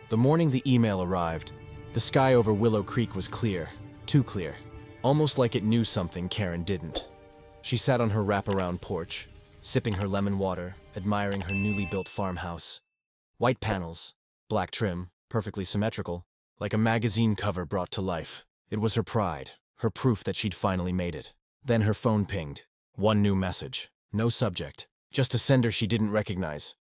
The morning the email arrived, the sky over Willow Creek was clear, too clear, almost like it knew something Karen didn't. She sat on her wraparound porch, sipping her lemon water, admiring her newly built farmhouse. White panels, black trim, perfectly symmetrical, like a magazine cover brought to life. It was her pride, her proof that she'd finally made it. Then her phone pinged. One new message. No subject. Just a sender she didn't recognize.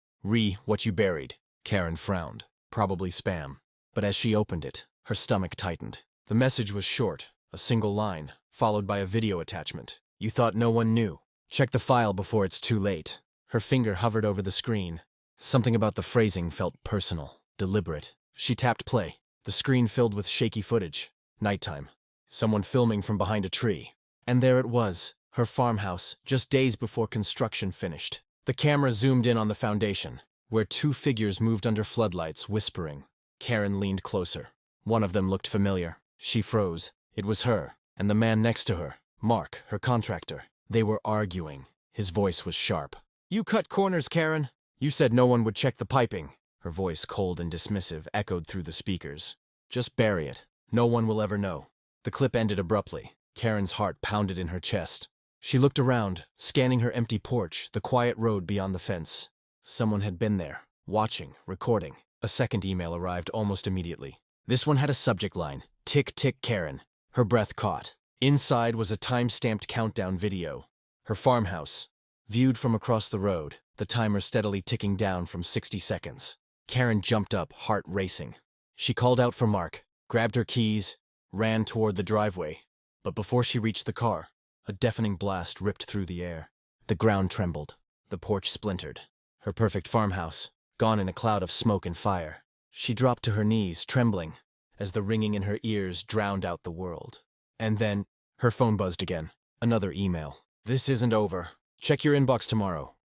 What you buried. Karen frowned. Probably spam. But as she opened it, her stomach tightened. The message was short, a single line, followed by a video attachment. You thought no one knew. Check the file before it's too late. Her finger hovered over the screen. Something about the phrasing felt personal, deliberate. She tapped play. The screen filled with shaky footage. Nighttime. Someone filming from behind a tree. And there it was, her farmhouse, just days before construction finished. The camera zoomed in on the foundation, where two figures moved under floodlights, whispering. Karen leaned closer. One of them looked familiar. She froze. It was her, and the man next to her, Mark, her contractor. They were arguing. His voice was sharp. You cut corners, Karen. You said no one would check the piping. Her voice, cold and dismissive, echoed through the speakers. Just bury it. No one will ever know. The clip ended abruptly. Karen's heart pounded in her chest. She looked around, scanning her empty porch, the quiet road beyond the fence. Someone had been there, watching, recording. A second email arrived almost immediately. This one had a subject line, Tick Tick Karen. Her breath caught. Inside was a time-stamped countdown video. Her farmhouse. Viewed from across the road, the timer steadily ticking down from 60 seconds. Karen jumped up, heart racing. She called out for Mark, grabbed her keys, ran toward the driveway. But before she reached the car, a deafening blast ripped through the air. The ground trembled. The porch splintered. Her perfect farmhouse, gone in a cloud of smoke and fire. She dropped to her knees, trembling, as the ringing in her ears drowned out the world. And then, her phone buzzed again. Another email. This isn't over. Check your inbox tomorrow.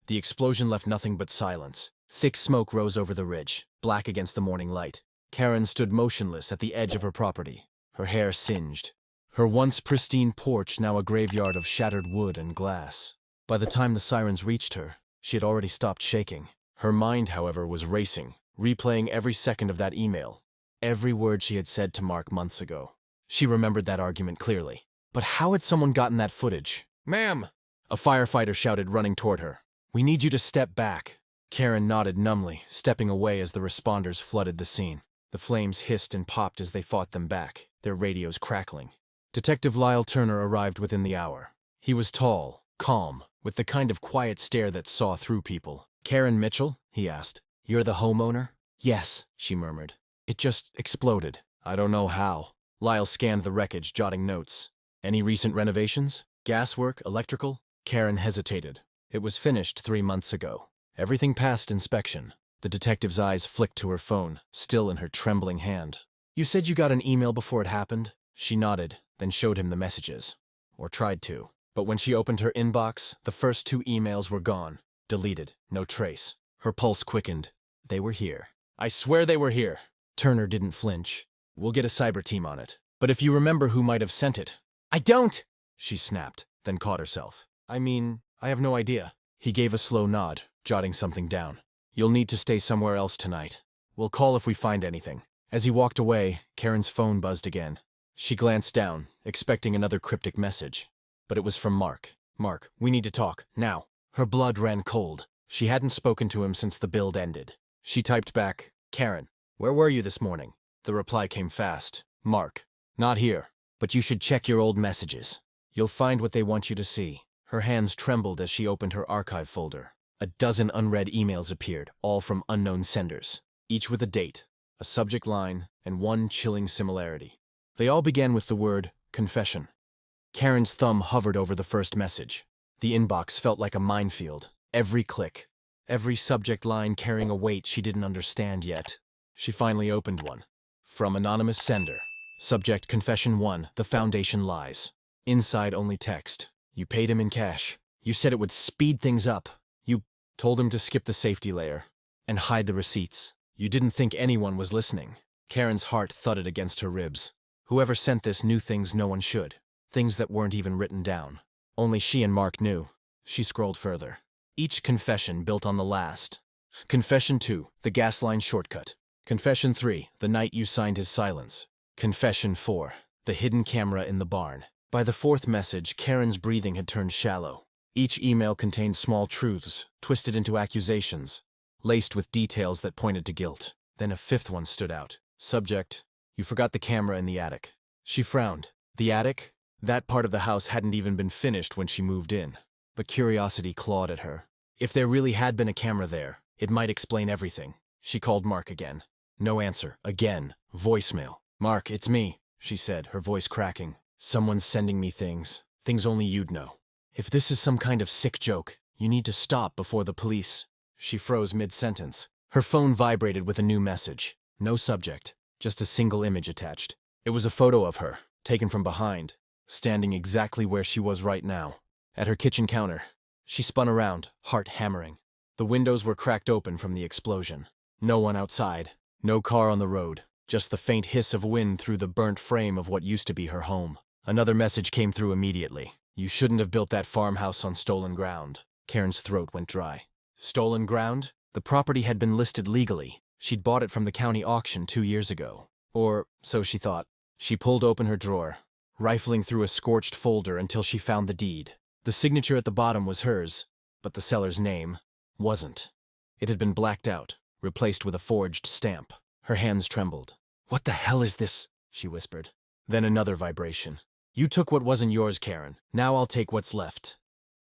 The explosion left nothing but silence. Thick smoke rose over the ridge, black against the morning light. Karen stood motionless at the edge of her property, her hair singed. Her once pristine porch now a graveyard of shattered wood and glass. By the time the sirens reached her, she had already stopped shaking. Her mind, however, was racing, replaying every second of that email, every word she had said to Mark months ago. She remembered that argument clearly. But how had someone gotten that footage? Ma'am! A firefighter shouted, running toward her. We need you to step back. Karen nodded numbly, stepping away as the responders flooded the scene. The flames hissed and popped as they fought them back, their radios crackling. Detective Lyle Turner arrived within the hour. He was tall, calm, with the kind of quiet stare that saw through people. Karen Mitchell? He asked. You're the homeowner? Yes, she murmured. It just exploded. I don't know how. Lyle scanned the wreckage, jotting notes. Any recent renovations? Gaswork, electrical? Karen hesitated. It was finished 3 months ago. Everything passed inspection. The detective's eyes flicked to her phone, still in her trembling hand. You said you got an email before it happened? She nodded, then showed him the messages. Or tried to. But when she opened her inbox, the first 2 emails were gone. Deleted. No trace. Her pulse quickened. They were here. I swear they were here. Turner didn't flinch. We'll get a cyber team on it. But if you remember who might have sent it. I don't! She snapped, then caught herself. I mean, I have no idea. He gave a slow nod, jotting something down. You'll need to stay somewhere else tonight. We'll call if we find anything. As he walked away, Karen's phone buzzed again. She glanced down, expecting another cryptic message. But it was from Mark. Mark, we need to talk, now. Her blood ran cold. She hadn't spoken to him since the build ended. She typed back, Karen, where were you this morning? The reply came fast. Mark, not here, but you should check your old messages. You'll find what they want you to see. Her hands trembled as she opened her archive folder. A dozen unread emails appeared, all from unknown senders, each with a date, a subject line, and one chilling similarity. They all began with the word, confession. Karen's thumb hovered over the first message. The inbox felt like a minefield. Every click, every subject line carrying a weight she didn't understand yet. She finally opened one. From anonymous sender. Subject Confession 1, the foundation lies. Inside only text. You paid him in cash. You said it would speed things up. You told him to skip the safety layer and hide the receipts. You didn't think anyone was listening. Karen's heart thudded against her ribs. Whoever sent this knew things no one should. Things that weren't even written down. Only she and Mark knew. She scrolled further. Each confession built on the last. Confession 2, the gas line shortcut. Confession 3, the night you signed his silence. Confession 4, the hidden camera in the barn. By the fourth message, Karen's breathing had turned shallow. Each email contained small truths, twisted into accusations, laced with details that pointed to guilt. Then a fifth one stood out. Subject, you forgot the camera in the attic. She frowned. The attic? That part of the house hadn't even been finished when she moved in. But curiosity clawed at her. If there really had been a camera there, it might explain everything. She called Mark again. No answer. Again. Voicemail. Mark, it's me, she said, her voice cracking. Someone's sending me things. Things only you'd know. If this is some kind of sick joke, you need to stop before the police. She froze mid-sentence. Her phone vibrated with a new message. No subject, just a single image attached. It was a photo of her, taken from behind, standing exactly where she was right now, at her kitchen counter. She spun around, heart hammering. The windows were cracked open from the explosion. No one outside, no car on the road, just the faint hiss of wind through the burnt frame of what used to be her home. Another message came through immediately. You shouldn't have built that farmhouse on stolen ground. Karen's throat went dry. Stolen ground? The property had been listed legally. She'd bought it from the county auction 2 years ago. Or so she thought. She pulled open her drawer, rifling through a scorched folder until she found the deed. The signature at the bottom was hers, but the seller's name wasn't. It had been blacked out, replaced with a forged stamp. Her hands trembled. What the hell is this? She whispered. Then another vibration. You took what wasn't yours, Karen. Now I'll take what's left.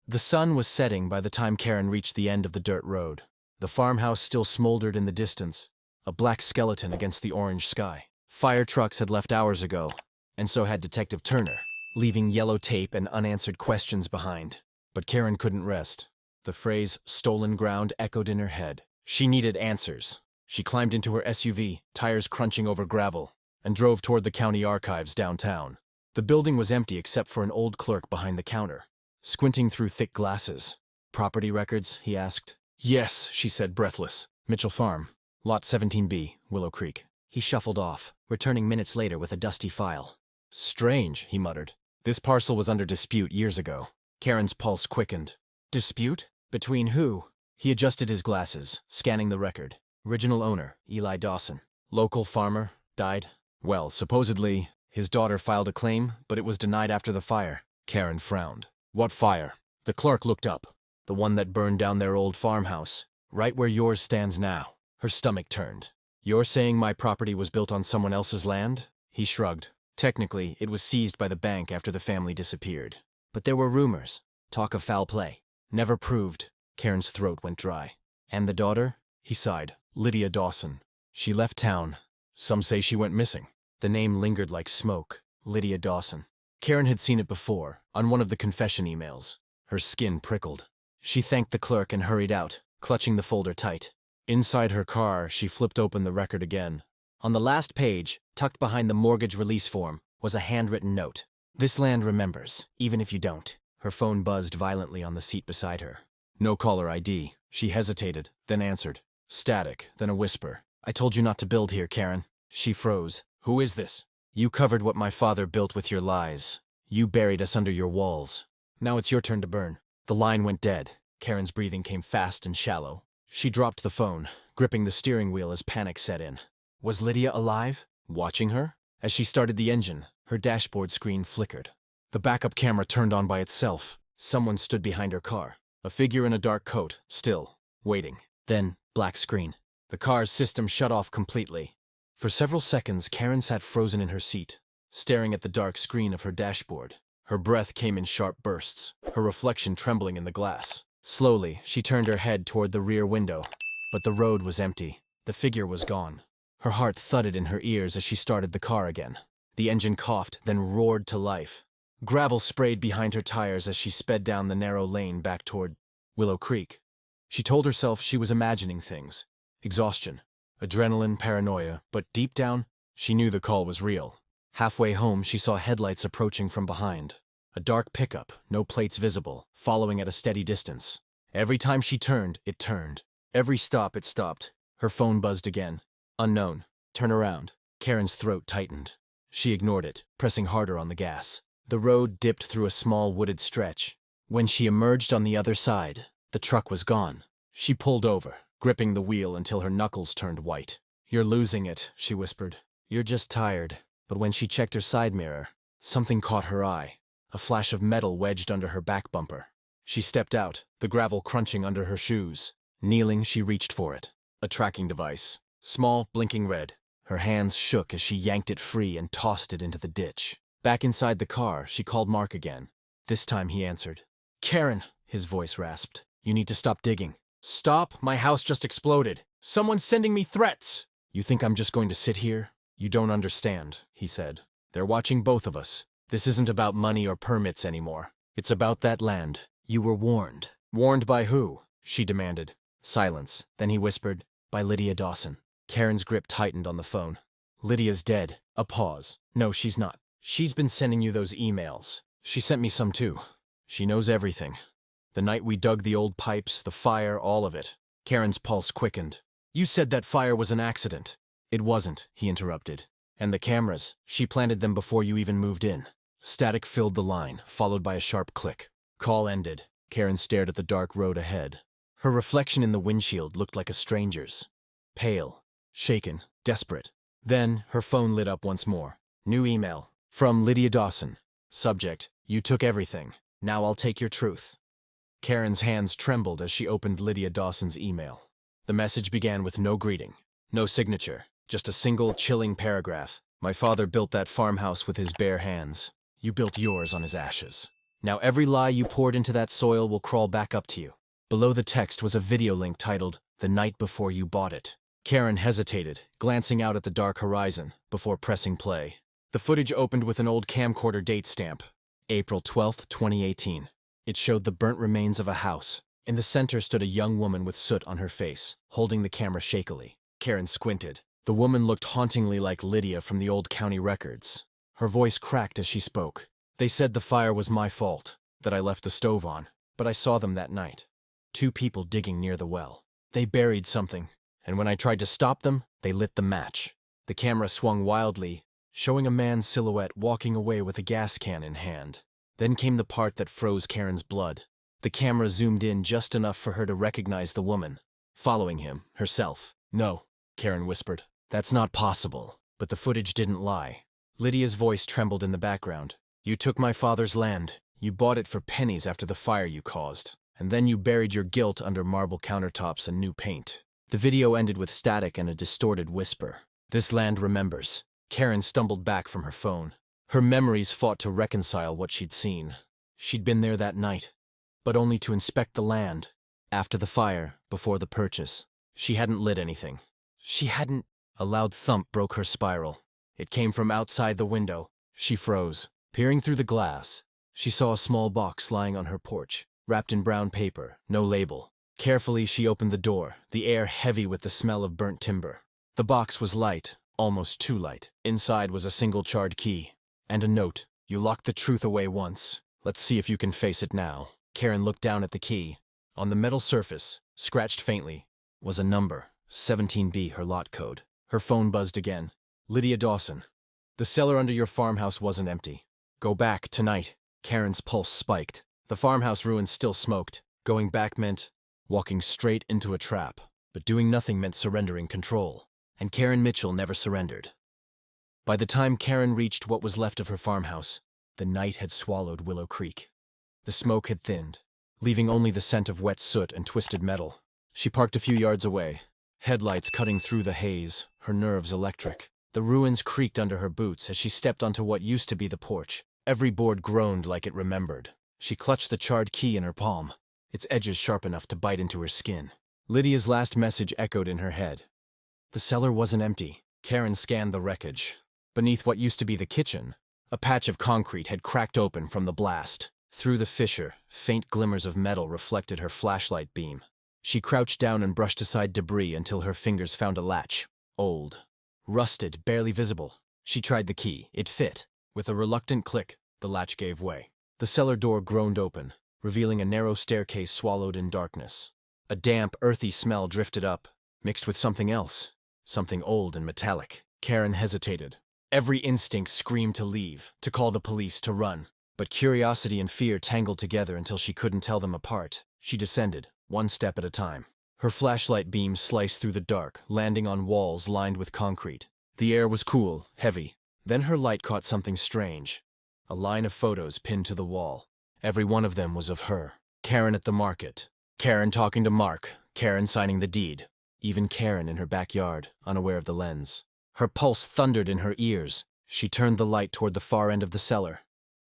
The sun was setting by the time Karen reached the end of the dirt road. The farmhouse still smoldered in the distance, a black skeleton against the orange sky. Fire trucks had left hours ago, and so had Detective Turner, leaving yellow tape and unanswered questions behind. But Karen couldn't rest. The phrase stolen ground echoed in her head. She needed answers. She climbed into her SUV, tires crunching over gravel, and drove toward the county archives downtown. The building was empty except for an old clerk behind the counter, squinting through thick glasses. Property records? He asked. Yes, she said, breathless. Mitchell Farm, Lot 17B, Willow Creek. He shuffled off, returning minutes later with a dusty file. Strange, he muttered. This parcel was under dispute years ago. Karen's pulse quickened. Dispute? Between who? He adjusted his glasses, scanning the record. Original owner, Eli Dawson. Local farmer, died. Well, supposedly, his daughter filed a claim, but it was denied after the fire. Karen frowned. What fire? The clerk looked up. The one that burned down their old farmhouse, right where yours stands now. Her stomach turned. You're saying my property was built on someone else's land? He shrugged. Technically, it was seized by the bank after the family disappeared. But there were rumors, talk of foul play. Never proved. Karen's throat went dry. And the daughter? He sighed. Lydia Dawson. She left town. Some say she went missing. The name lingered like smoke. Lydia Dawson. Karen had seen it before, on one of the confession emails. Her skin prickled. She thanked the clerk and hurried out, clutching the folder tight. Inside her car, she flipped open the record again. On the last page, tucked behind the mortgage release form, was a handwritten note. This land remembers, even if you don't. Her phone buzzed violently on the seat beside her. No caller ID. She hesitated, then answered. Static, then a whisper. I told you not to build here, Karen. She froze. Who is this? You covered what my father built with your lies. You buried us under your walls. Now it's your turn to burn. The line went dead. Karen's breathing came fast and shallow. She dropped the phone, gripping the steering wheel as panic set in. Was Lydia alive? Watching her? As she started the engine, her dashboard screen flickered. The backup camera turned on by itself. Someone stood behind her car. A figure in a dark coat, still, waiting. Then, black screen. The car's system shut off completely. For several seconds, Karen sat frozen in her seat, staring at the dark screen of her dashboard. Her breath came in sharp bursts, her reflection trembling in the glass. Slowly, she turned her head toward the rear window, but the road was empty. The figure was gone. Her heart thudded in her ears as she started the car again. The engine coughed, then roared to life. Gravel sprayed behind her tires as she sped down the narrow lane back toward Willow Creek. She told herself she was imagining things. Exhaustion, adrenaline, paranoia, but deep down, she knew the call was real. Halfway home, she saw headlights approaching from behind. A dark pickup, no plates visible, following at a steady distance. Every time she turned, it turned. Every stop, it stopped. Her phone buzzed again. Unknown. Turn around. Karen's throat tightened. She ignored it, pressing harder on the gas. The road dipped through a small wooded stretch. When she emerged on the other side, the truck was gone. She pulled over, gripping the wheel until her knuckles turned white. "You're losing it," she whispered. "You're just tired." But when she checked her side mirror, something caught her eye. A flash of metal wedged under her back bumper. She stepped out, the gravel crunching under her shoes. Kneeling, she reached for it. A tracking device. Small, blinking red. Her hands shook as she yanked it free and tossed it into the ditch. Back inside the car, she called Mark again. This time he answered. "Karen," his voice rasped. "You need to stop digging." "Stop? My house just exploded. Someone's sending me threats." "You think I'm just going to sit here? You don't understand," he said. "They're watching both of us. This isn't about money or permits anymore. It's about that land. You were warned." "Warned by who?" she demanded. Silence. Then he whispered, "By Lydia Dawson." Karen's grip tightened on the phone. "Lydia's dead." A pause. "No, she's not. She's been sending you those emails. She sent me some too. She knows everything. The night we dug the old pipes, the fire, all of it." Karen's pulse quickened. "You said that fire was an accident." "It wasn't," he interrupted. "And the cameras, she planted them before you even moved in." Static filled the line, followed by a sharp click. Call ended. Karen stared at the dark road ahead. Her reflection in the windshield looked like a stranger's. Pale, shaken, desperate. Then, her phone lit up once more. New email. From Lydia Dawson. Subject, "You took everything. Now I'll take your truth." Karen's hands trembled as she opened Lydia Dawson's email. The message began with no greeting, no signature, just a single chilling paragraph. "My father built that farmhouse with his bare hands. You built yours on his ashes. Now every lie you poured into that soil will crawl back up to you." Below the text was a video link titled, "The Night Before You Bought It." Karen hesitated, glancing out at the dark horizon, before pressing play. The footage opened with an old camcorder date stamp, April 12, 2018. It showed the burnt remains of a house. In the center stood a young woman with soot on her face, holding the camera shakily. Karen squinted. The woman looked hauntingly like Lydia from the old county records. Her voice cracked as she spoke. "They said the fire was my fault, that I left the stove on, but I saw them that night. 2 people digging near the well. They buried something, and when I tried to stop them, they lit the match." The camera swung wildly, showing a man's silhouette walking away with a gas can in hand. Then came the part that froze Karen's blood. The camera zoomed in just enough for her to recognize the woman, following him, herself. "No," Karen whispered. "That's not possible." But the footage didn't lie. Lydia's voice trembled in the background. "You took my father's land. You bought it for pennies after the fire you caused. And then you buried your guilt under marble countertops and new paint." The video ended with static and a distorted whisper. "This land remembers." Karen stumbled back from her phone. Her memories fought to reconcile what she'd seen. She'd been there that night, but only to inspect the land. After the fire, before the purchase. She hadn't lit anything. She hadn't... A loud thump broke her spiral. It came from outside the window. She froze. Peering through the glass, she saw a small box lying on her porch, wrapped in brown paper, no label. Carefully, she opened the door, the air heavy with the smell of burnt timber. The box was light, almost too light. Inside was a single charred key. And a note. "You locked the truth away once. Let's see if you can face it now." Karen looked down at the key. On the metal surface, scratched faintly, was a number, 17B, her lot code. Her phone buzzed again. "Lydia Dawson. The cellar under your farmhouse wasn't empty. Go back tonight." Karen's pulse spiked. The farmhouse ruins still smoked. Going back meant walking straight into a trap. But doing nothing meant surrendering control. And Karen Mitchell never surrendered. By the time Karen reached what was left of her farmhouse, the night had swallowed Willow Creek. The smoke had thinned, leaving only the scent of wet soot and twisted metal. She parked a few yards away, headlights cutting through the haze, her nerves electric. The ruins creaked under her boots as she stepped onto what used to be the porch. Every board groaned like it remembered. She clutched the charred key in her palm, its edges sharp enough to bite into her skin. Lydia's last message echoed in her head. The cellar wasn't empty. Karen scanned the wreckage. Beneath what used to be the kitchen, a patch of concrete had cracked open from the blast. Through the fissure, faint glimmers of metal reflected her flashlight beam. She crouched down and brushed aside debris until her fingers found a latch. Old. Rusted, barely visible. She tried the key. It fit. With a reluctant click, the latch gave way. The cellar door groaned open, revealing a narrow staircase swallowed in darkness. A damp, earthy smell drifted up, mixed with something else. Something old and metallic. Karen hesitated. Every instinct screamed to leave, to call the police, to run. But curiosity and fear tangled together until she couldn't tell them apart. She descended, one step at a time. Her flashlight beam sliced through the dark, landing on walls lined with concrete. The air was cool, heavy. Then her light caught something strange. A line of photos pinned to the wall. Every one of them was of her. Karen at the market. Karen talking to Mark. Karen signing the deed. Even Karen in her backyard, unaware of the lens. Her pulse thundered in her ears. She turned the light toward the far end of the cellar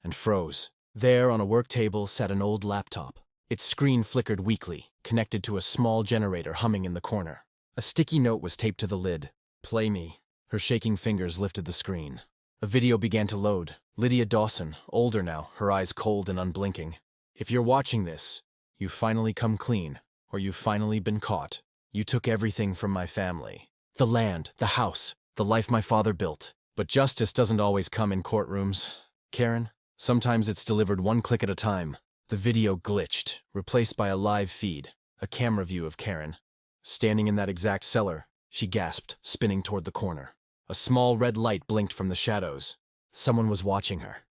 and froze. There, on a work table, sat an old laptop. Its screen flickered weakly, connected to a small generator humming in the corner. A sticky note was taped to the lid. "Play me." Her shaking fingers lifted the screen. A video began to load. Lydia Dawson, older now, her eyes cold and unblinking. "If you're watching this, you've finally come clean, or you've finally been caught. You took everything from my family. The land, the house, the life my father built. But justice doesn't always come in courtrooms. Karen, sometimes it's delivered one click at a time." The video glitched, replaced by a live feed, a camera view of Karen. Standing in that exact cellar, she gasped, spinning toward the corner. A small red light blinked from the shadows. Someone was watching her.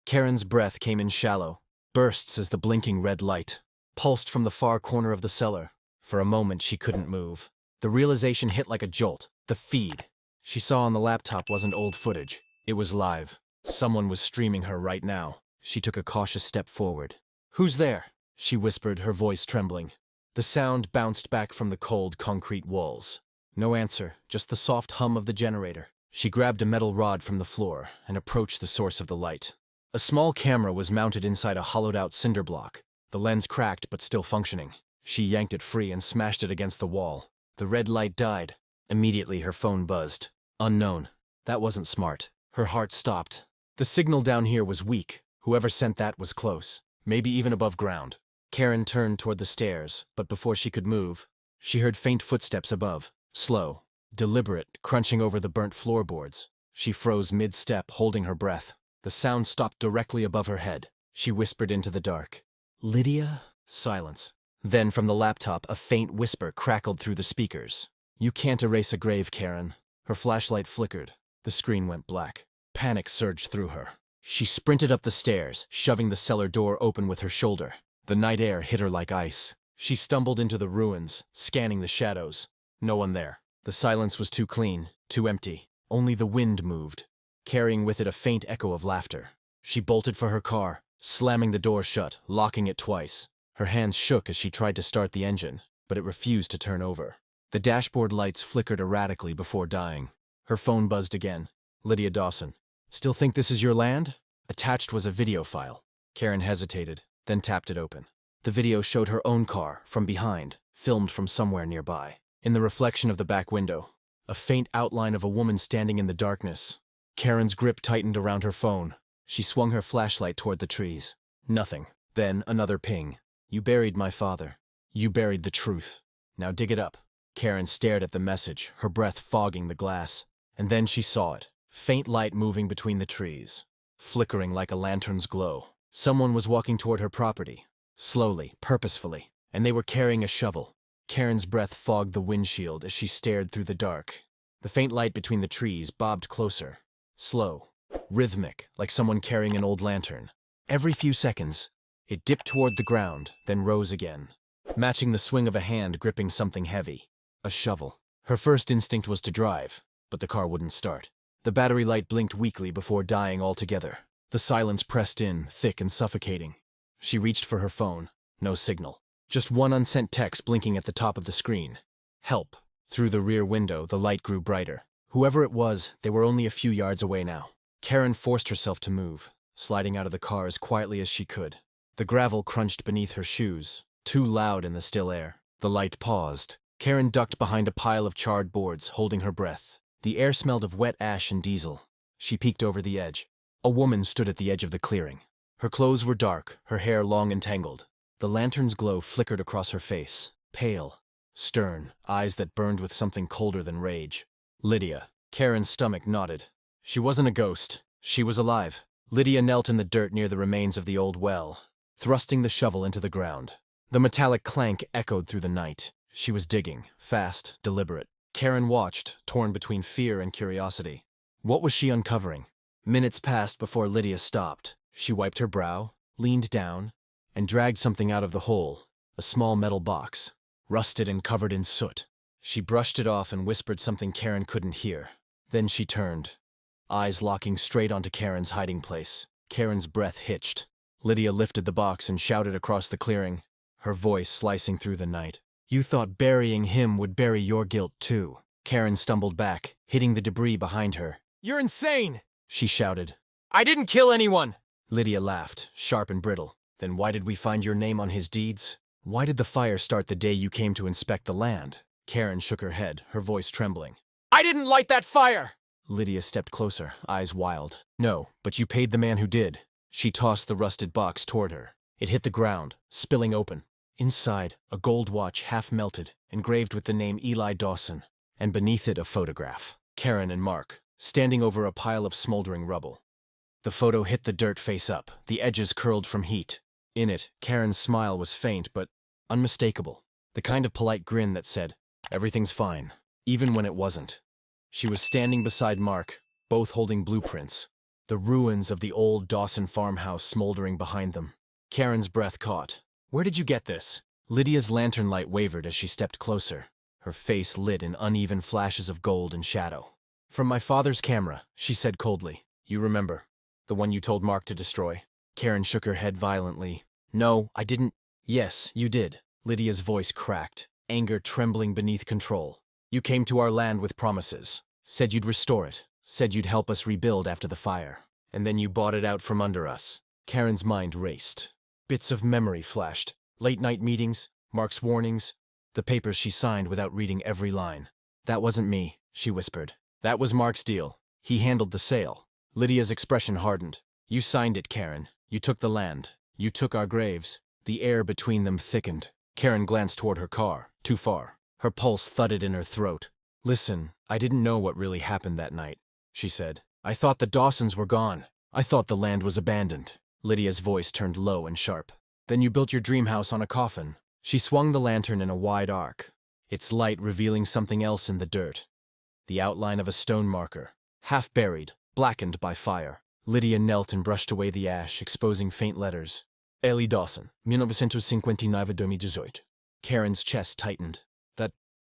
Karen's breath came in shallow, bursts as the blinking red light pulsed from the far corner of the cellar. For a moment, she couldn't move. The realization hit like a jolt. The feed she saw on the laptop wasn't old footage. It was live. Someone was streaming her right now. She took a cautious step forward. "Who's there?" she whispered, her voice trembling. The sound bounced back from the cold concrete walls. No answer, just the soft hum of the generator. She grabbed a metal rod from the floor and approached the source of the light. A small camera was mounted inside a hollowed-out cinder block, the lens cracked but still functioning. She yanked it free and smashed it against the wall. The red light died. Immediately, her phone buzzed. Unknown. That wasn't smart. Her heart stopped. The signal down here was weak. Whoever sent that was close, maybe even above ground. Karen turned toward the stairs, but before she could move, she heard faint footsteps above. Slow, deliberate, crunching over the burnt floorboards. She froze mid-step, holding her breath. The sound stopped directly above her head. She whispered into the dark. "Lydia?" Silence. Then from the laptop, a faint whisper crackled through the speakers. "You can't erase a grave, Karen." Her flashlight flickered. The screen went black. Panic surged through her. She sprinted up the stairs, shoving the cellar door open with her shoulder. The night air hit her like ice. She stumbled into the ruins, scanning the shadows. No one there. The silence was too clean, too empty. Only the wind moved, carrying with it a faint echo of laughter. She bolted for her car, slamming the door shut, locking it twice. Her hands shook as she tried to start the engine, but it refused to turn over. The dashboard lights flickered erratically before dying. Her phone buzzed again. "Lydia Dawson. Still think this is your land?" Attached was a video file. Karen hesitated, then tapped it open. The video showed her own car, from behind, filmed from somewhere nearby. In the reflection of the back window, a faint outline of a woman standing in the darkness. Karen's grip tightened around her phone. She swung her flashlight toward the trees. Nothing. Then another ping. "You buried my father. You buried the truth. Now dig it up." Karen stared at the message, her breath fogging the glass. And then she saw it. Faint light moving between the trees, flickering like a lantern's glow. Someone was walking toward her property, slowly, purposefully, and they were carrying a shovel. Karen's breath fogged the windshield as she stared through the dark. The faint light between the trees bobbed closer, slow, rhythmic, like someone carrying an old lantern. Every few seconds, it dipped toward the ground, then rose again, matching the swing of a hand gripping something heavy. A shovel. Her first instinct was to drive, but the car wouldn't start. The battery light blinked weakly before dying altogether. The silence pressed in, thick and suffocating. She reached for her phone. No signal. Just one unsent text blinking at the top of the screen. "Help." Through the rear window, the light grew brighter. Whoever it was, they were only a few yards away now. Karen forced herself to move, sliding out of the car as quietly as she could. The gravel crunched beneath her shoes, too loud in the still air. The light paused. Karen ducked behind a pile of charred boards, holding her breath. The air smelled of wet ash and diesel. She peeked over the edge. A woman stood at the edge of the clearing. Her clothes were dark, her hair long and tangled. The lantern's glow flickered across her face, pale, stern, eyes that burned with something colder than rage. Lydia. Karen's stomach knotted. She wasn't a ghost. She was alive. Lydia knelt in the dirt near the remains of the old well, thrusting the shovel into the ground. The metallic clank echoed through the night. She was digging, fast, deliberate. Karen watched, torn between fear and curiosity. What was she uncovering? Minutes passed before Lydia stopped. She wiped her brow, leaned down, and dragged something out of the hole, a small metal box. rusted and covered in soot. She brushed it off and whispered something Karen couldn't hear. Then she turned, eyes locking straight onto Karen's hiding place. Karen's breath hitched. Lydia lifted the box and shouted across the clearing, her voice slicing through the night. "You thought burying him would bury your guilt too." Karen stumbled back, hitting the debris behind her. "You're insane!" she shouted. "I didn't kill anyone!" Lydia laughed, sharp and brittle. "Then why did we find your name on his deeds? Why did the fire start the day you came to inspect the land?" Karen shook her head, her voice trembling. "I didn't light that fire!" Lydia stepped closer, eyes wild. "No, but you paid the man who did." She tossed the rusted box toward her. It hit the ground, spilling open. Inside, a gold watch half melted, engraved with the name Eli Dawson, and beneath it a photograph. Karen and Mark, standing over a pile of smoldering rubble. The photo hit the dirt face up, the edges curled from heat. In it, Karen's smile was faint but unmistakable, the kind of polite grin that said, "Everything's fine," even when it wasn't. She was standing beside Mark, both holding blueprints, the ruins of the old Dawson farmhouse smoldering behind them. Karen's breath caught. "Where did you get this?" Lydia's lantern light wavered as she stepped closer, her face lit in uneven flashes of gold and shadow. "From my father's camera," she said coldly. "You remember, the one you told Mark to destroy?" Karen shook her head violently. "No, I didn't." "Yes, you did." Lydia's voice cracked, anger trembling beneath control. "You came to our land with promises, said you'd restore it, said you'd help us rebuild after the fire. And then you bought it out from under us." Karen's mind raced. Bits of memory flashed. Late-night meetings, Mark's warnings, the papers she signed without reading every line. "That wasn't me," she whispered. "That was Mark's deal. He handled the sale." Lydia's expression hardened. "You signed it, Karen. You took the land. You took our graves." The air between them thickened. Karen glanced toward her car, too far. Her pulse thudded in her throat. "Listen, I didn't know what really happened that night," she said. "I thought the Dawsons were gone. I thought the land was abandoned." Lydia's voice turned low and sharp. "Then you built your dream house on a coffin." She swung the lantern in a wide arc, its light revealing something else in the dirt. The outline of a stone marker, half buried, blackened by fire. Lydia knelt and brushed away the ash, exposing faint letters. Eli Dawson, 1959-2018. Karen's chest tightened.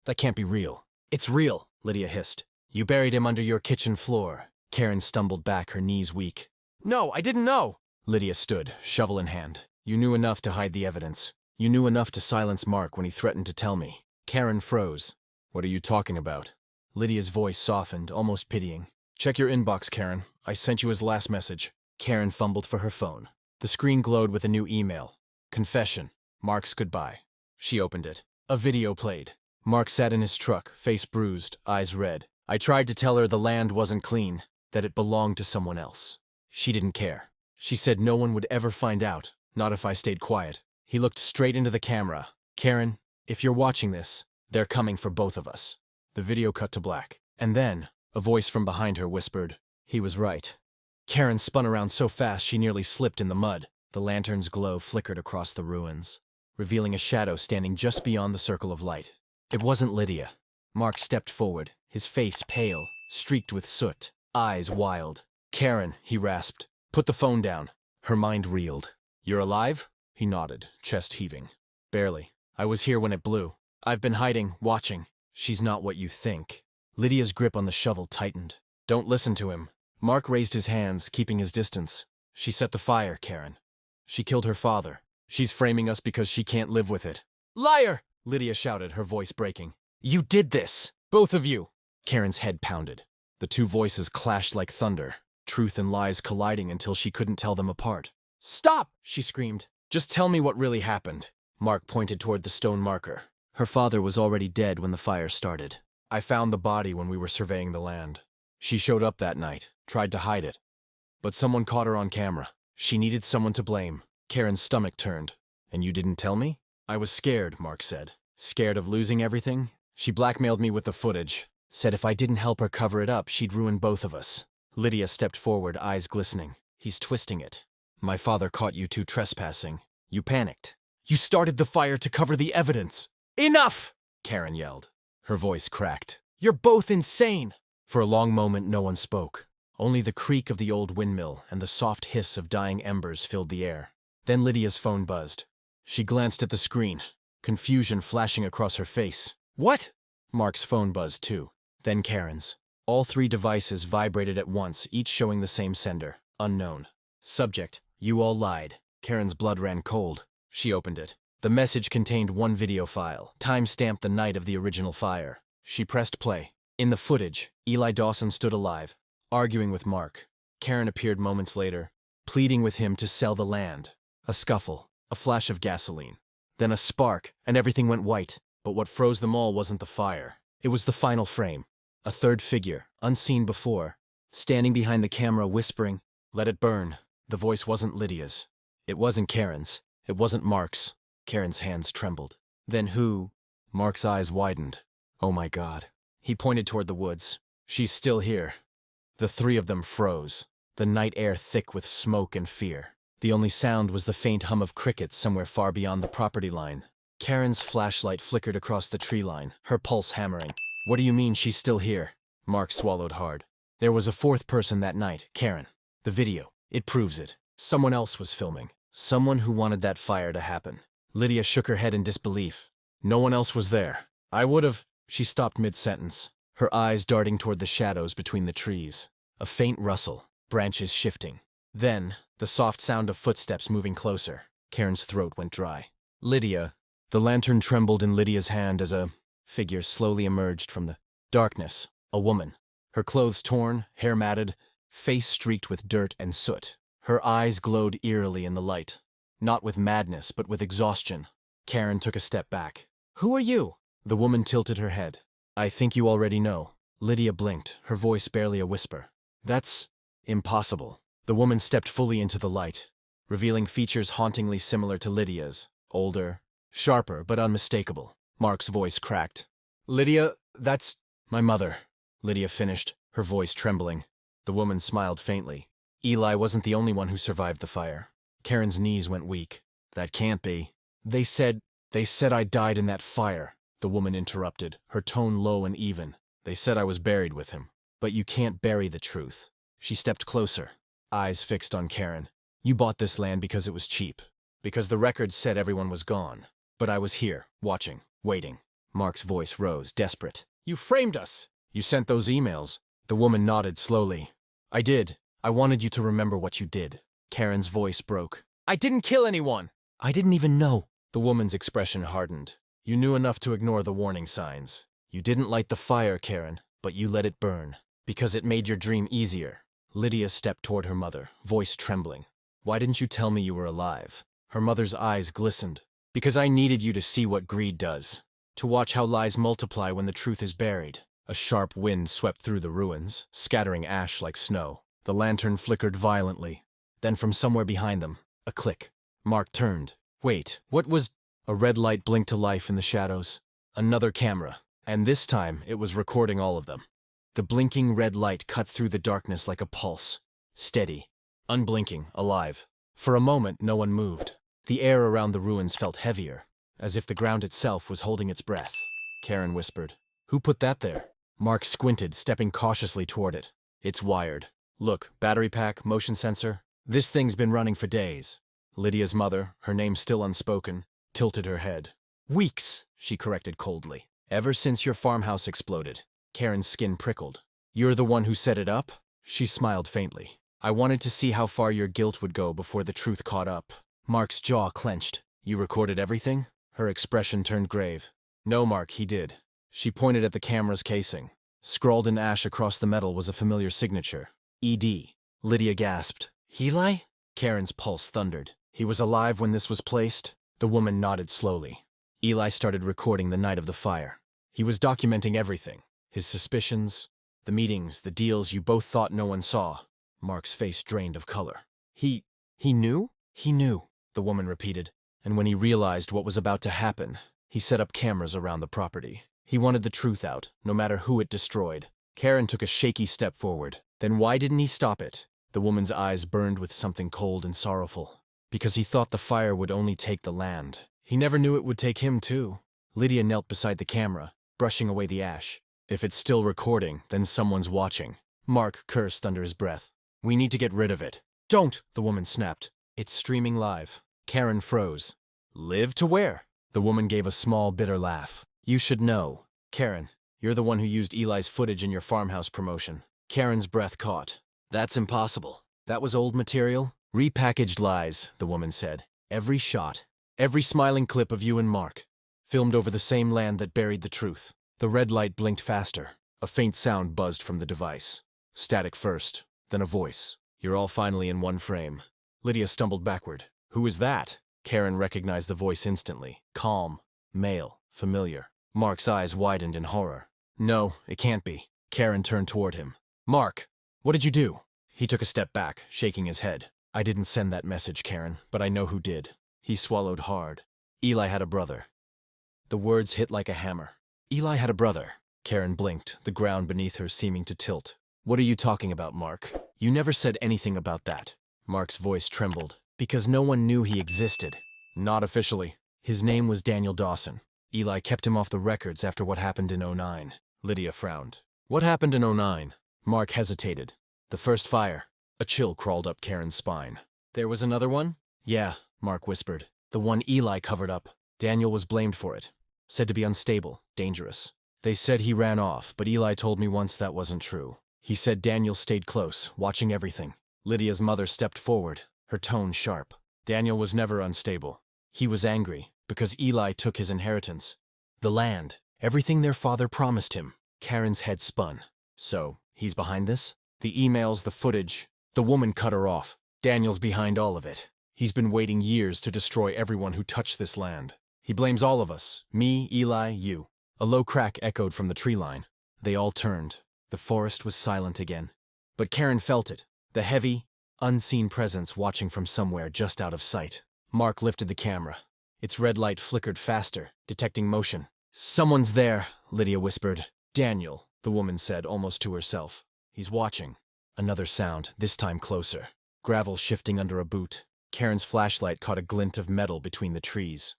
That can't be real." "It's real," Lydia hissed. "You buried him under your kitchen floor." Karen stumbled back, her knees weak. "No, I didn't know." Lydia stood, shovel in hand. "You knew enough to hide the evidence. You knew enough to silence Mark when he threatened to tell me." Karen froze. "What are you talking about?" Lydia's voice softened, almost pitying. "Check your inbox, Karen. I sent you his last message." Karen fumbled for her phone. The screen glowed with a new email. "Confession. Mark's goodbye." She opened it. A video played. Mark sat in his truck, face bruised, eyes red. "I tried to tell her the land wasn't clean, that it belonged to someone else. She didn't care. She said no one would ever find out, not if I stayed quiet." He looked straight into the camera. "Karen, if you're watching this, they're coming for both of us." The video cut to black. And then, a voice from behind her whispered, "He was right." Karen spun around so fast she nearly slipped in the mud. The lantern's glow flickered across the ruins, revealing a shadow standing just beyond the circle of light. It wasn't Lydia. Mark stepped forward, his face pale, streaked with soot, eyes wild. "Karen," he rasped, "put the phone down." Her mind reeled. "You're alive?" He nodded, chest heaving. "Barely. I was here when it blew. I've been hiding, watching." "She's not what you think." Lydia's grip on the shovel tightened. "Don't listen to him." Mark raised his hands, keeping his distance. "She set the fire, Karen. She killed her father. She's framing us because she can't live with it." "Liar!" Lydia shouted, her voice breaking. "You did this! Both of you!" Karen's head pounded. The two voices clashed like thunder, truth and lies colliding until she couldn't tell them apart. "Stop!" she screamed. "Just tell me what really happened." Mark pointed toward the stone marker. "Her father was already dead when the fire started. I found the body when we were surveying the land. She showed up that night, tried to hide it. But someone caught her on camera. She needed someone to blame." Karen's stomach turned. "And you didn't tell me?" "I was scared," Mark said. "Scared of losing everything. She blackmailed me with the footage. Said if I didn't help her cover it up, she'd ruin both of us." Lydia stepped forward, eyes glistening. "He's twisting it. My father caught you two trespassing. You panicked. You started the fire to cover the evidence." "Enough!" Karen yelled. Her voice cracked. "You're both insane!" For a long moment, no one spoke. Only the creak of the old windmill and the soft hiss of dying embers filled the air. Then Lydia's phone buzzed. She glanced at the screen. confusion flashing across her face. What? Mark's phone buzzed too. Then Karen's. All three devices vibrated at once, each showing the same sender. Unknown. Subject: you all lied. Karen's blood ran cold. She opened it. The message contained one video file, time-stamped the night of the original fire. She pressed play. In the footage, Eli Dawson stood alive, arguing with Mark. Karen appeared moments later, pleading with him to sell the land. A scuffle, a flash of gasoline. Then a spark, and everything went white. But what froze them all wasn't the fire. It was the final frame. A third figure, unseen before, standing behind the camera whispering, "Let it burn." The voice wasn't Lydia's. It wasn't Karen's. It wasn't Mark's. Karen's hands trembled. Then who? Mark's eyes widened. Oh my God. He pointed toward the woods. She's still here. The three of them froze, the night air thick with smoke and fear. The only sound was the faint hum of crickets somewhere far beyond the property line. Karen's flashlight flickered across the tree line, her pulse hammering. What do you mean she's still here? Mark swallowed hard. There was a fourth person that night, Karen. The video. It proves it. Someone else was filming. Someone who wanted that fire to happen. Lydia shook her head in disbelief. No one else was there. I would've. She stopped mid-sentence, her eyes darting toward the shadows between the trees. A faint rustle, branches shifting. Then, the soft sound of footsteps moving closer. Karen's throat went dry. Lydia. The lantern trembled in Lydia's hand as a figure slowly emerged from the darkness. A woman. Her clothes torn, hair matted, face streaked with dirt and soot. Her eyes glowed eerily in the light. Not with madness, but with exhaustion. Karen took a step back. Who are you? The woman tilted her head. I think you already know. Lydia blinked, her voice barely a whisper. That's impossible. The woman stepped fully into the light, revealing features hauntingly similar to Lydia's. Older, sharper, but unmistakable. Mark's voice cracked. Lydia, that's my mother. Lydia finished, her voice trembling. The woman smiled faintly. Eli wasn't the only one who survived the fire. Karen's knees went weak. That can't be. They said I died in that fire. The woman interrupted, her tone low and even. They said I was buried with him. But you can't bury the truth. She stepped closer, eyes fixed on Karen. You bought this land because it was cheap. Because the records said everyone was gone. But I was here, watching, waiting. Mark's voice rose, desperate. You framed us! You sent those emails. The woman nodded slowly. I did. I wanted you to remember what you did. Karen's voice broke. I didn't kill anyone! I didn't even know. The woman's expression hardened. You knew enough to ignore the warning signs. You didn't light the fire, Karen, but you let it burn. Because it made your dream easier. Lydia stepped toward her mother, voice trembling. Why didn't you tell me you were alive? Her mother's eyes glistened. Because I needed you to see what greed does. To watch how lies multiply when the truth is buried. A sharp wind swept through the ruins, scattering ash like snow. The lantern flickered violently. Then from somewhere behind them, a click. Mark turned. Wait, what was... A red light blinked to life in the shadows. Another camera. And this time, it was recording all of them. The blinking red light cut through the darkness like a pulse. Steady. Unblinking, alive. For a moment, no one moved. The air around the ruins felt heavier, as if the ground itself was holding its breath. Karen whispered. Who put that there? Mark squinted, stepping cautiously toward it. It's wired. Look, battery pack, motion sensor. This thing's been running for days. Lydia's mother, her name still unspoken, tilted her head. Weeks, she corrected coldly. Ever since your farmhouse exploded. Karen's skin prickled. You're the one who set it up? She smiled faintly. I wanted to see how far your guilt would go before the truth caught up. Mark's jaw clenched. You recorded everything? Her expression turned grave. No, Mark, he did. She pointed at the camera's casing. Scrawled in ash across the metal was a familiar signature. E.D. Lydia gasped. Eli? Karen's pulse thundered. He was alive when this was placed? The woman nodded slowly. Eli started recording the night of the fire. He was documenting everything. His suspicions, the meetings, the deals you both thought no one saw. Mark's face drained of color. He knew? He knew, the woman repeated. And when he realized what was about to happen, he set up cameras around the property. He wanted the truth out, no matter who it destroyed. Karen took a shaky step forward. Then why didn't he stop it? The woman's eyes burned with something cold and sorrowful. Because he thought the fire would only take the land. He never knew it would take him, too. Lydia knelt beside the camera, brushing away the ash. If it's still recording, then someone's watching. Mark cursed under his breath. We need to get rid of it. Don't, the woman snapped. It's streaming live. Karen froze. Live to where? The woman gave a small, bitter laugh. You should know. Karen, you're the one who used Eli's footage in your farmhouse promotion. Karen's breath caught. That's impossible. That was old material? Repackaged lies, the woman said. Every shot, every smiling clip of you and Mark, filmed over the same land that buried the truth. The red light blinked faster. A faint sound buzzed from the device. Static first, then a voice. You're all finally in one frame. Lydia stumbled backward. Who is that? Karen recognized the voice instantly. Calm, male, familiar. Mark's eyes widened in horror. No, it can't be. Karen turned toward him. Mark, what did you do? He took a step back, shaking his head. I didn't send that message, Karen, but I know who did. He swallowed hard. Eli had a brother. The words hit like a hammer. Eli had a brother. Karen blinked, the ground beneath her seeming to tilt. What are you talking about, Mark? You never said anything about that. Mark's voice trembled. Because no one knew he existed. Not officially. His name was Daniel Dawson. Eli kept him off the records after what happened in '09. Lydia frowned. What happened in '09? Mark hesitated. The first fire. A chill crawled up Karen's spine. There was another one? Yeah, Mark whispered. The one Eli covered up. Daniel was blamed for it. Said to be unstable, dangerous. They said he ran off, but Eli told me once that wasn't true. He said Daniel stayed close, watching everything. Lydia's mother stepped forward, her tone sharp. Daniel was never unstable. He was angry, because Eli took his inheritance. The land, everything their father promised him. Karen's head spun. So, he's behind this? The emails, the footage. The woman cut her off. Daniel's behind all of it. He's been waiting years to destroy everyone who touched this land. He blames all of us. Me, Eli, you. A low crack echoed from the tree line. They all turned. The forest was silent again. But Karen felt it. The heavy, unseen presence watching from somewhere just out of sight. Mark lifted the camera. Its red light flickered faster, detecting motion. Someone's there, Lydia whispered. Daniel, the woman said, almost to herself. He's watching. Another sound, this time closer. Gravel shifting under a boot. Karen's flashlight caught a glint of metal between the trees.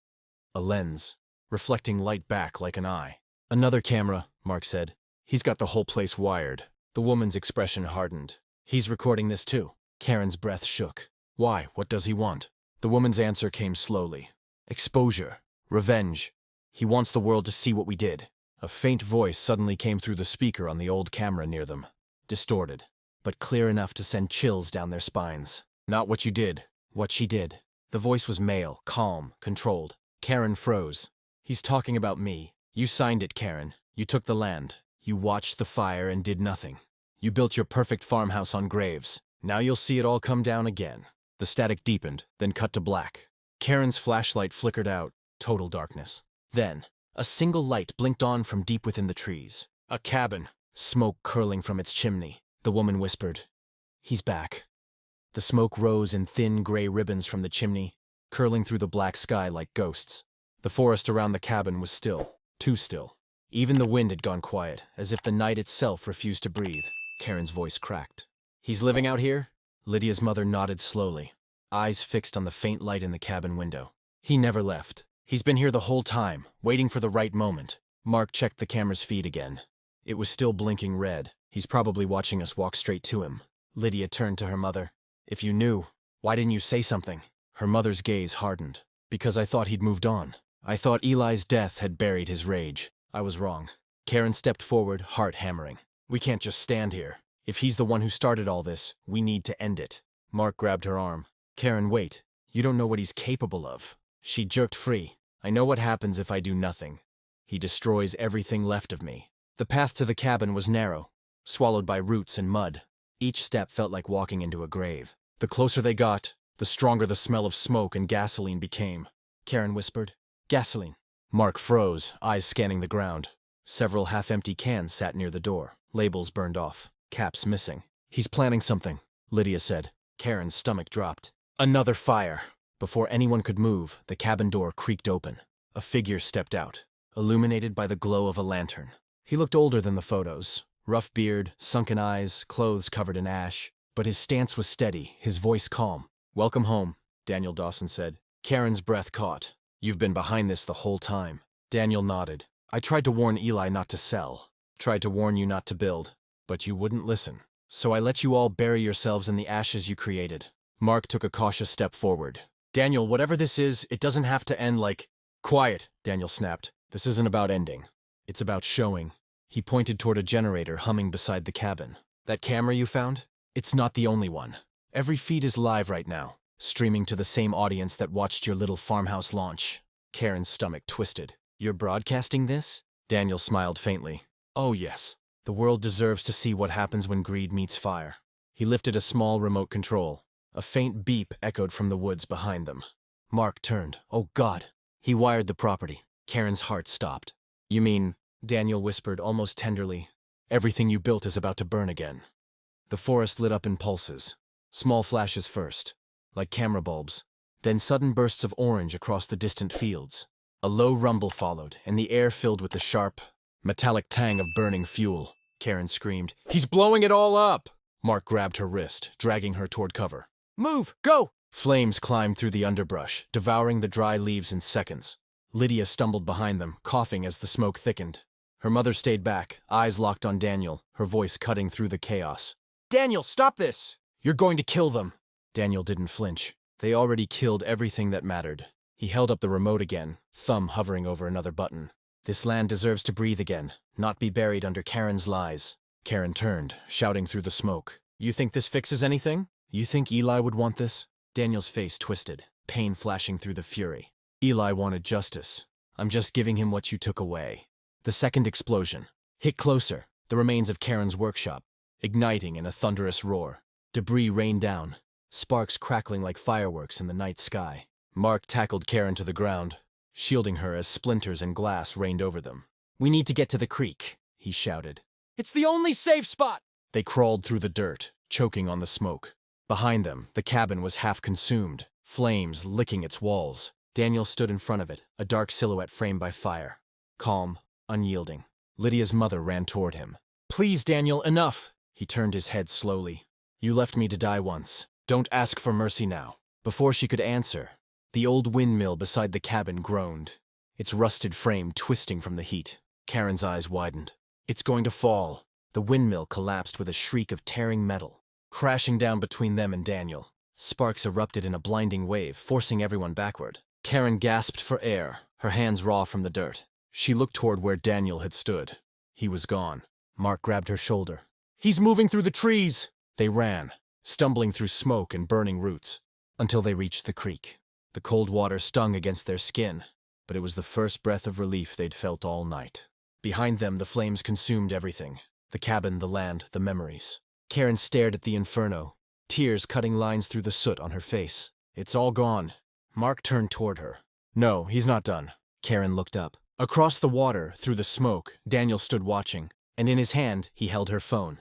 A lens, reflecting light back like an eye. Another camera, Mark said. He's got the whole place wired. The woman's expression hardened. He's recording this too. Karen's breath shook. Why? What does he want? The woman's answer came slowly. Exposure. Revenge. He wants the world to see what we did. A faint voice suddenly came through the speaker on the old camera near them. Distorted, but clear enough to send chills down their spines. Not what you did. What she did. The voice was male, calm, controlled. Karen froze. He's talking about me. You signed it, Karen. You took the land. You watched the fire and did nothing. You built your perfect farmhouse on graves. Now you'll see it all come down again. The static deepened, then cut to black. Karen's flashlight flickered out. Total darkness. Then, a single light blinked on from deep within the trees. A cabin. Smoke curling from its chimney. The woman whispered, He's back. The smoke rose in thin gray ribbons from the chimney, curling through the black sky like ghosts. The forest around the cabin was still, too still. Even the wind had gone quiet, as if the night itself refused to breathe. Karen's voice cracked. He's living out here? Lydia's mother nodded slowly, eyes fixed on the faint light in the cabin window. He never left. He's been here the whole time, waiting for the right moment. Mark checked the camera's feed again. It was still blinking red. He's probably watching us walk straight to him. Lydia turned to her mother. If you knew, why didn't you say something? Her mother's gaze hardened. Because I thought he'd moved on. I thought Eli's death had buried his rage. I was wrong. Karen stepped forward, heart hammering. We can't just stand here. If he's the one who started all this, we need to end it. Mark grabbed her arm. Karen, wait. You don't know what he's capable of. She jerked free. I know what happens if I do nothing. He destroys everything left of me. The path to the cabin was narrow, swallowed by roots and mud. Each step felt like walking into a grave. The closer they got, the stronger the smell of smoke and gasoline became. Karen whispered, Gasoline. Mark froze, eyes scanning the ground. Several half-empty cans sat near the door, labels burned off, caps missing. He's planning something, Lydia said. Karen's stomach dropped. Another fire. Before anyone could move, the cabin door creaked open. A figure stepped out, illuminated by the glow of a lantern. He looked older than the photos. Rough beard, sunken eyes, clothes covered in ash. But his stance was steady, his voice calm. Welcome home, Daniel Dawson said. Karen's breath caught. You've been behind this the whole time. Daniel nodded. I tried to warn Eli not to sell. Tried to warn you not to build. But you wouldn't listen. So I let you all bury yourselves in the ashes you created. Mark took a cautious step forward. Daniel, whatever this is, it doesn't have to end like... Quiet, Daniel snapped. This isn't about ending. It's about showing. He pointed toward a generator humming beside the cabin. That camera you found? It's not the only one. Every feed is live right now, streaming to the same audience that watched your little farmhouse launch. Karen's stomach twisted. You're broadcasting this? Daniel smiled faintly. Oh yes. The world deserves to see what happens when greed meets fire. He lifted a small remote control. A faint beep echoed from the woods behind them. Mark turned. Oh God. He wired the property. Karen's heart stopped. You mean, Daniel whispered almost tenderly, everything you built is about to burn again. The forest lit up in pulses. Small flashes first, like camera bulbs, then sudden bursts of orange across the distant fields. A low rumble followed, and the air filled with the sharp, metallic tang of burning fuel. Karen screamed, "He's blowing it all up!" Mark grabbed her wrist, dragging her toward cover. "Move! Go!" Flames climbed through the underbrush, devouring the dry leaves in seconds. Lydia stumbled behind them, coughing as the smoke thickened. Her mother stayed back, eyes locked on Daniel, her voice cutting through the chaos. "Daniel, stop this! You're going to kill them!" Daniel didn't flinch. They already killed everything that mattered. He held up the remote again, thumb hovering over another button. This land deserves to breathe again, not be buried under Karen's lies. Karen turned, shouting through the smoke. You think this fixes anything? You think Eli would want this? Daniel's face twisted, pain flashing through the fury. Eli wanted justice. I'm just giving him what you took away. The second explosion hit closer, the remains of Karen's workshop, igniting in a thunderous roar. Debris rained down, sparks crackling like fireworks in the night sky. Mark tackled Karen to the ground, shielding her as splinters and glass rained over them. We need to get to the creek, he shouted. It's the only safe spot! They crawled through the dirt, choking on the smoke. Behind them, the cabin was half consumed, flames licking its walls. Daniel stood in front of it, a dark silhouette framed by fire. Calm, unyielding. Lydia's mother ran toward him. Please, Daniel, enough! He turned his head slowly. You left me to die once. Don't ask for mercy now. Before she could answer, the old windmill beside the cabin groaned, its rusted frame twisting from the heat. Karen's eyes widened. It's going to fall. The windmill collapsed with a shriek of tearing metal, crashing down between them and Daniel. Sparks erupted in a blinding wave, forcing everyone backward. Karen gasped for air, her hands raw from the dirt. She looked toward where Daniel had stood. He was gone. Mark grabbed her shoulder. He's moving through the trees! They ran, stumbling through smoke and burning roots, until they reached the creek. The cold water stung against their skin, but it was the first breath of relief they'd felt all night. Behind them, the flames consumed everything. The cabin, the land, the memories. Karen stared at the inferno, tears cutting lines through the soot on her face. It's all gone. Mark turned toward her. No, he's not done. Karen looked up. Across the water, through the smoke, Daniel stood watching, and in his hand, he held her phone.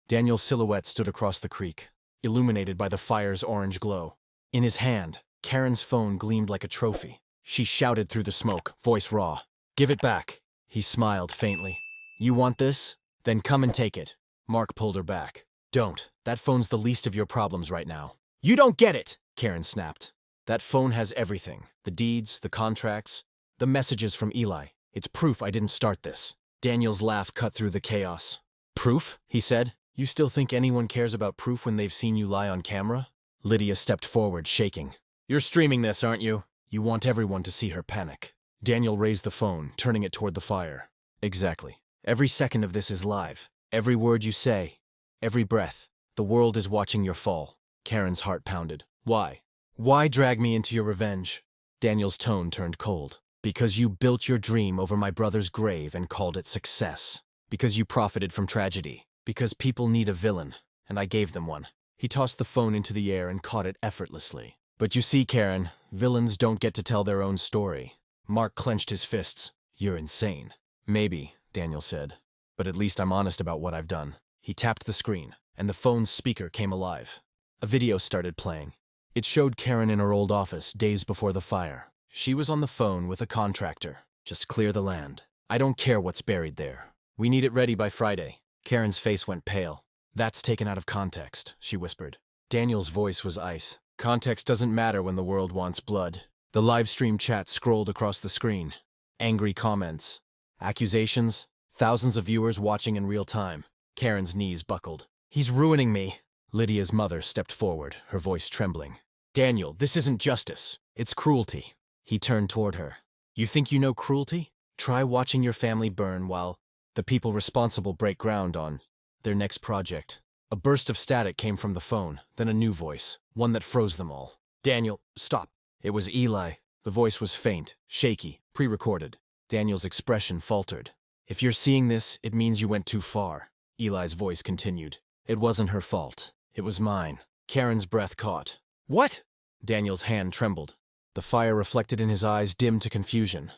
Daniel's silhouette stood across the creek, illuminated by the fire's orange glow. In his hand, Karen's phone gleamed like a trophy. She shouted through the smoke, voice raw. Give it back. He smiled faintly. You want this? Then come and take it. Mark pulled her back. Don't. That phone's the least of your problems right now. You don't get it, Karen snapped. That phone has everything. The deeds, the contracts, the messages from Eli. It's proof I didn't start this. Daniel's laugh cut through the chaos. Proof? He said. You still think anyone cares about proof when they've seen you lie on camera? Lydia stepped forward, shaking. You're streaming this, aren't you? You want everyone to see her panic. Daniel raised the phone, turning it toward the fire. Exactly. Every second of this is live. Every word you say. Every breath. The world is watching your fall. Karen's heart pounded. Why? Why drag me into your revenge? Daniel's tone turned cold. Because you built your dream over my brother's grave and called it success. Because you profited from tragedy. Because people need a villain, and I gave them one. He tossed the phone into the air and caught it effortlessly. But you see, Karen, villains don't get to tell their own story. Mark clenched his fists. You're insane. Maybe, Daniel said. But at least I'm honest about what I've done. He tapped the screen, and the phone's speaker came alive. A video started playing. It showed Karen in her old office days before the fire. She was on the phone with a contractor. Just clear the land. I don't care what's buried there. We need it ready by Friday. Karen's face went pale. That's taken out of context, she whispered. Daniel's voice was ice. Context doesn't matter when the world wants blood. The live stream chat scrolled across the screen. Angry comments. Accusations. Thousands of viewers watching in real time. Karen's knees buckled. He's ruining me. Lydia's mother stepped forward, her voice trembling. Daniel, this isn't justice. It's cruelty. He turned toward her. You think you know cruelty? Try watching your family burn while the people responsible break ground on their next project. A burst of static came from the phone, then a new voice, one that froze them all. Daniel, stop. It was Eli. The voice was faint, shaky, pre-recorded. Daniel's expression faltered. If you're seeing this, it means you went too far. Eli's voice continued. It wasn't her fault. It was mine. Karen's breath caught. What? Daniel's hand trembled. The fire reflected in his eyes dimmed to confusion,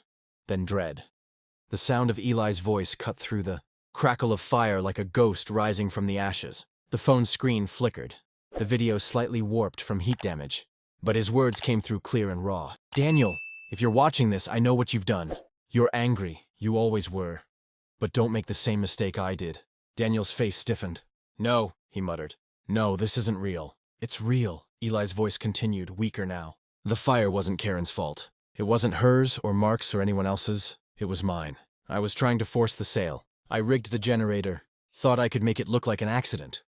then dread. The sound of Eli's voice cut through the crackle of fire like a ghost rising from the ashes. The phone screen flickered, the video slightly warped from heat damage. But his words came through clear and raw. Daniel, if you're watching this, I know what you've done. You're angry. You always were. But don't make the same mistake I did. Daniel's face stiffened. No, he muttered. No, this isn't real. It's real. Eli's voice continued, weaker now. The fire wasn't Karen's fault. It wasn't hers or Mark's or anyone else's. It was mine. I was trying to force the sale. I rigged the generator. Thought I could make it look like an accident.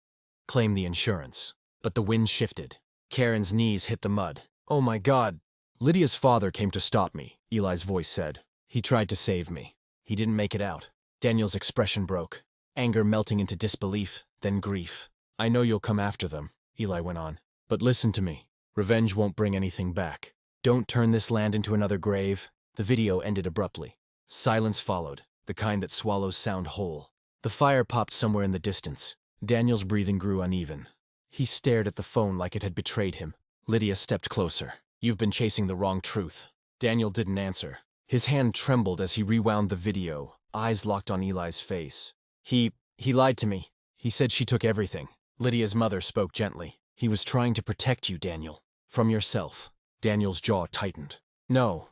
Claim the insurance. But the wind shifted. Karen's knees hit the mud. Oh my God. Lydia's father came to stop me, Eli's voice said. He tried to save me. He didn't make it out. Daniel's expression broke. Anger melting into disbelief, then grief. I know you'll come after them, Eli went on. But listen to me. Revenge won't bring anything back. Don't turn this land into another grave. The video ended abruptly. Silence followed, the kind that swallows sound whole. The fire popped somewhere in the distance. Daniel's breathing grew uneven. He stared at the phone like it had betrayed him. Lydia stepped closer. You've been chasing the wrong truth. Daniel didn't answer. His hand trembled as he rewound the video, eyes locked on Eli's face. He lied to me. He said she took everything. Lydia's mother spoke gently. He was trying to protect you, Daniel. From yourself. Daniel's jaw tightened. No,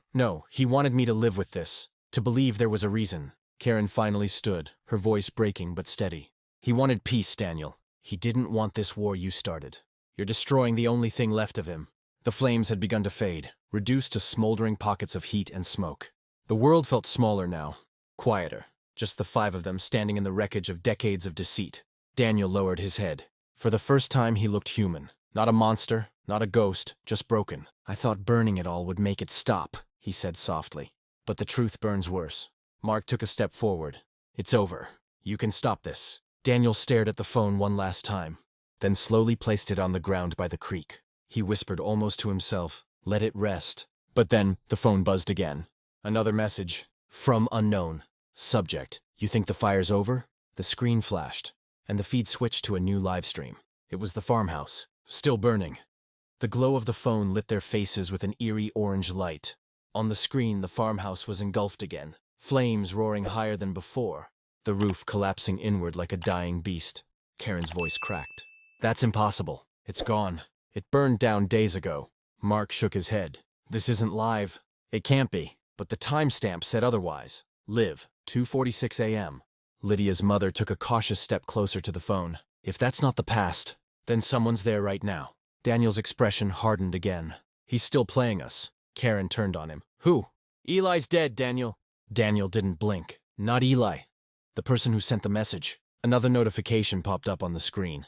he wanted me to live with this. To believe there was a reason. Karen finally stood, her voice breaking but steady. He wanted peace, Daniel. He didn't want this war you started. You're destroying the only thing left of him. The flames had begun to fade, reduced to smoldering pockets of heat and smoke. The world felt smaller now, quieter, just the five of them standing in the wreckage of decades of deceit. Daniel lowered his head. For the first time he looked human. Not a monster, not a ghost, just broken. I thought burning it all would make it stop, he said softly. But the truth burns worse. Mark took a step forward. It's over. You can stop this. Daniel stared at the phone one last time, then slowly placed it on the ground by the creek. He whispered almost to himself, let it rest. But then the phone buzzed again. Another message. From unknown. Subject. You think the fire's over? The screen flashed, and the feed switched to a new live stream. It was the farmhouse, still burning. The glow of the phone lit their faces with an eerie orange light. On the screen, the farmhouse was engulfed again, flames roaring higher than before, the roof collapsing inward like a dying beast. Karen's voice cracked. That's impossible. It's gone. It burned down days ago. Mark shook his head. This isn't live. It can't be. But the timestamp said otherwise. Live, 2:46 a.m. Lydia's mother took a cautious step closer to the phone. If that's not the past, then someone's there right now. Daniel's expression hardened again. He's still playing us. Karen turned on him. Who? Eli's dead, Daniel. Daniel didn't blink. Not Eli. The person who sent the message. Another notification popped up on the screen.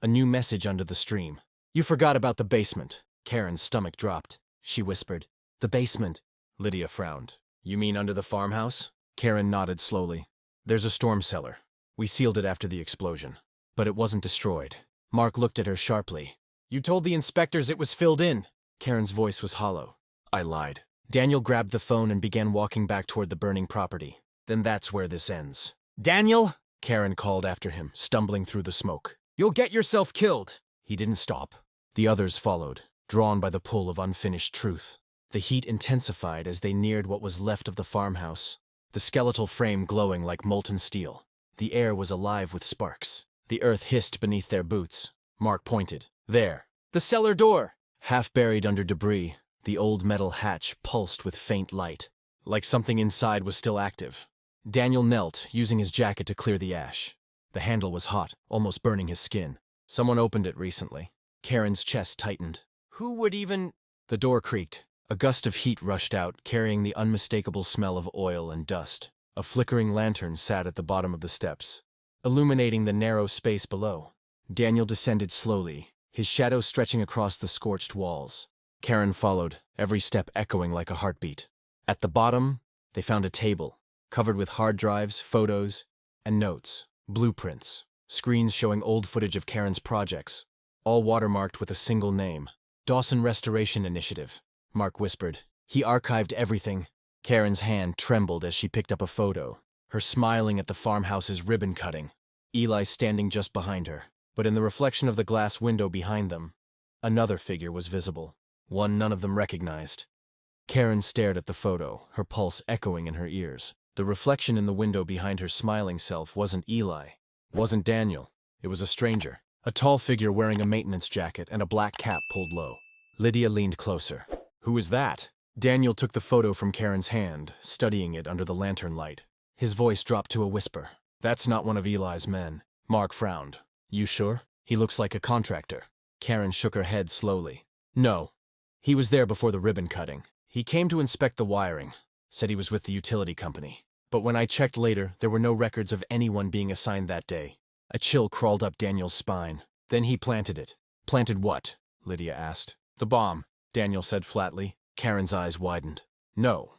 A new message under the stream. You forgot about the basement. Karen's stomach dropped. She whispered. The basement. Lydia frowned. You mean under the farmhouse? Karen nodded slowly. There's a storm cellar. We sealed it after the explosion. But it wasn't destroyed. Mark looked at her sharply. You told the inspectors it was filled in. Karen's voice was hollow. I lied. Daniel grabbed the phone and began walking back toward the burning property. Then that's where this ends. Daniel! Karen called after him, stumbling through the smoke. You'll get yourself killed! He didn't stop. The others followed, drawn by the pull of unfinished truth. The heat intensified as they neared what was left of the farmhouse, the skeletal frame glowing like molten steel. The air was alive with sparks. The earth hissed beneath their boots. Mark pointed. There. The cellar door! Half buried under debris, the old metal hatch pulsed with faint light, like something inside was still active. Daniel knelt, using his jacket to clear the ash. The handle was hot, almost burning his skin. Someone opened it recently. Karen's chest tightened. Who would even... The door creaked. A gust of heat rushed out, carrying the unmistakable smell of oil and dust. A flickering lantern sat at the bottom of the steps, illuminating the narrow space below. Daniel descended slowly, his shadow stretching across the scorched walls. Karen followed, every step echoing like a heartbeat. At the bottom, they found a table, covered with hard drives, photos, and notes, blueprints, screens showing old footage of Karen's projects, all watermarked with a single name. Dawson Restoration Initiative, Mark whispered. He archived everything. Karen's hand trembled as she picked up a photo, her smiling at the farmhouse's ribbon cutting. Eli standing just behind her, but in the reflection of the glass window behind them, another figure was visible, one none of them recognized. Karen stared at the photo, her pulse echoing in her ears. The reflection in the window behind her smiling self wasn't Eli, wasn't Daniel. It was a stranger, a tall figure wearing a maintenance jacket and a black cap pulled low. Lydia leaned closer. Who is that? Daniel took the photo from Karen's hand, studying it under the lantern light. His voice dropped to a whisper. That's not one of Eli's men. Mark frowned. You sure? He looks like a contractor. Karen shook her head slowly. No. He was there before the ribbon cutting. He came to inspect the wiring. Said he was with the utility company. But when I checked later, there were no records of anyone being assigned that day. A chill crawled up Daniel's spine. Then he planted it. Planted what? Lydia asked. The bomb, Daniel said flatly. Karen's eyes widened. No,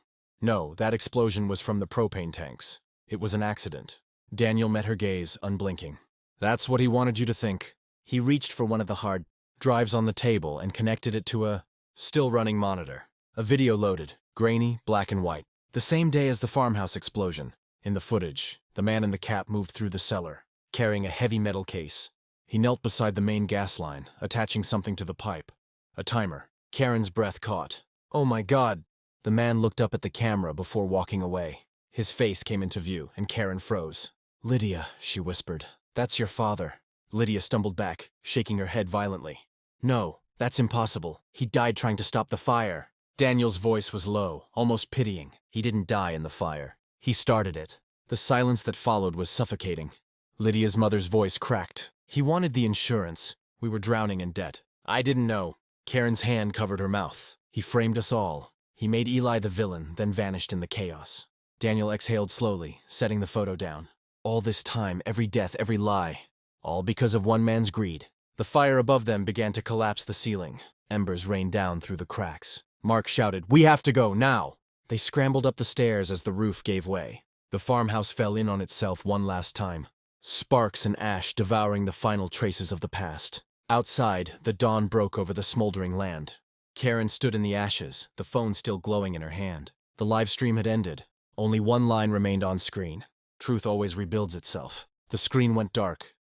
that explosion was from the propane tanks. It was an accident. Daniel met her gaze, unblinking. That's what he wanted you to think. He reached for one of the hard drives on the table and connected it to a still-running monitor. A video loaded, grainy, black and white. The same day as the farmhouse explosion. In the footage, the man in the cap moved through the cellar, carrying a heavy metal case. He knelt beside the main gas line, attaching something to the pipe. A timer. Karen's breath caught. Oh my God! The man looked up at the camera before walking away. His face came into view, and Karen froze. Lydia, she whispered. That's your father. Lydia stumbled back, shaking her head violently. No, that's impossible. He died trying to stop the fire. Daniel's voice was low, almost pitying. He didn't die in the fire. He started it. The silence that followed was suffocating. Lydia's mother's voice cracked. He wanted the insurance. We were drowning in debt. I didn't know. Karen's hand covered her mouth. He framed us all. He made Eli the villain, then vanished in the chaos. Daniel exhaled slowly, setting the photo down. All this time, every death, every lie. All because of one man's greed. The fire above them began to collapse the ceiling. Embers rained down through the cracks. Mark shouted, "We have to go, now!" They scrambled up the stairs as the roof gave way. The farmhouse fell in on itself one last time. Sparks and ash devouring the final traces of the past. Outside, the dawn broke over the smoldering land. Karen stood in the ashes, the phone still glowing in her hand. The live stream had ended. Only one line remained on screen. Truth always rebuilds itself. The screen went dark.